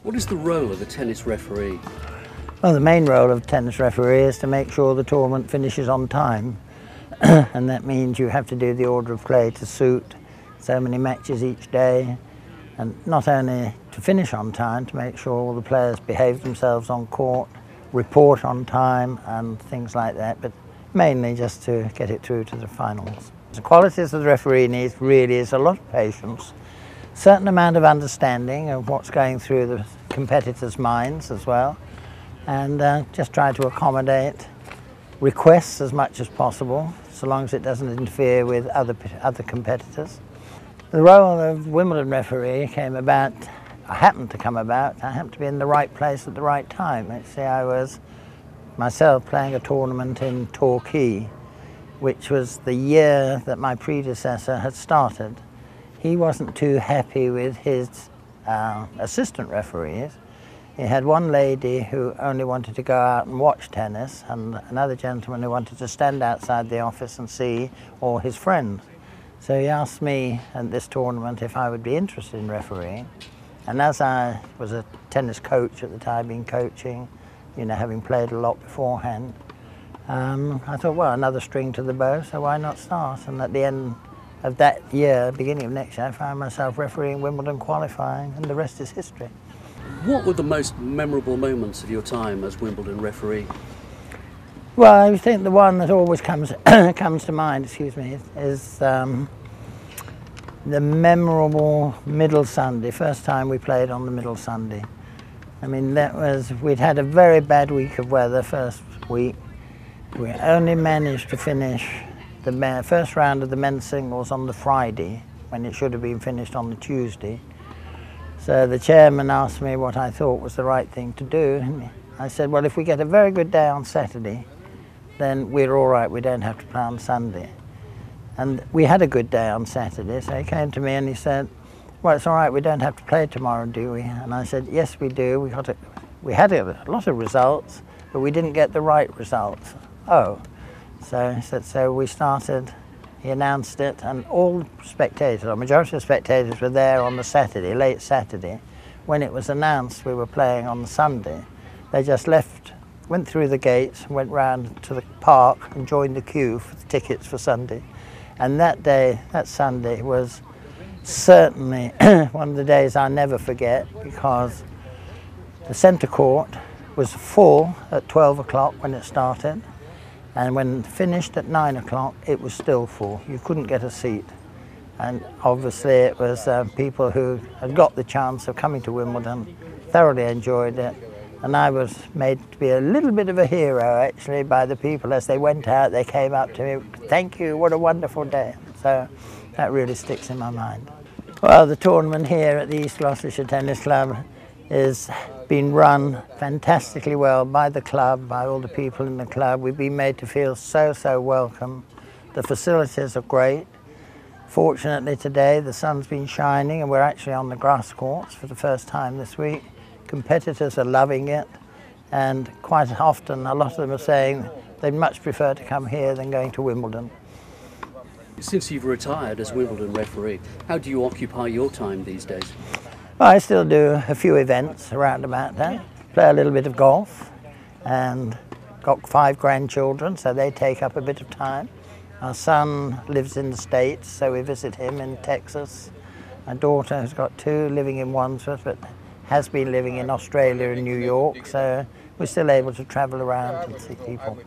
What is the role of a tennis referee? Well, the main role of a tennis referee is to make sure the tournament finishes on time. And that means you have to do the order of play to suit so many matches each day, and not only to finish on time, to make sure all the players behave themselves on court, report on time and things like that, but mainly just to get it through to the finals. The qualities of the referee needs really is a lot of patience, a certain amount of understanding of what's going through the competitors' minds as well, and just try to accommodate requests as much as possible, so long as it doesn't interfere with other competitors. The role of Wimbledon referee came about, I happened to be in the right place at the right time. Actually, I was myself playing a tournament in Torquay, which was the year that my predecessor had started. He wasn't too happy with his assistant referees. He had one lady who only wanted to go out and watch tennis, and another gentleman who wanted to stand outside the office and see all his friends. So he asked me at this tournament if I would be interested in refereeing. And as I was a tennis coach at the time, been coaching, you know, having played a lot beforehand, I thought, well, another string to the bow, so why not start? And at the end of that year, beginning of next year, I found myself refereeing Wimbledon qualifying, and the rest is history. What were the most memorable moments of your time as Wimbledon referee? Well, I think the one that always comes to mind, is the memorable Middle Sunday, first time we played on the Middle Sunday. I mean, we'd had a very bad week of weather first week. We only managed to finish the first round of the men's singles on the Friday, when it should have been finished on the Tuesday. So the chairman asked me what I thought was the right thing to do. And I said, well, if we get a very good day on Saturday, then we're all right, we don't have to play on Sunday. And we had a good day on Saturday, so he came to me and he said, well, it's all right, we don't have to play tomorrow, do we? And I said, yes, we do. We had a lot of results, but we didn't get the right results. Oh. So he said, so we started, he announced it, and all spectators, a majority of spectators were there on the Saturday, late Saturday. When it was announced we were playing on the Sunday, they just left, went through the gates, went round to the park and joined the queue for the tickets for Sunday. And that day, that Sunday, was certainly one of the days I'll never forget, because the centre court was full at 12 o'clock when it started, and when finished at 9 o'clock, it was still full. You couldn't get a seat. And obviously it was people who had got the chance of coming to Wimbledon, thoroughly enjoyed it. And I was made to be a little bit of a hero, actually, by the people. As they went out, they came up to me, thank you, what a wonderful day. So that really sticks in my mind. Well, the tournament here at the East Glos Tennis Club is been run fantastically well by the club, by all the people in the club. We've been made to feel so welcome. The facilities are great. Fortunately today the sun's been shining and we're actually on the grass courts for the first time this week. Competitors are loving it, and quite often a lot of them are saying they'd much prefer to come here than going to Wimbledon. Since you've retired as Wimbledon referee, how do you occupy your time these days? Well, I still do a few events around about that. Play a little bit of golf, and got 5 grandchildren, so they take up a bit of time. Our son lives in the States, so we visit him in Texas. My daughter has got 2 living in Wandsworth, but has been living in Australia and New York, so we're still able to travel around and see people.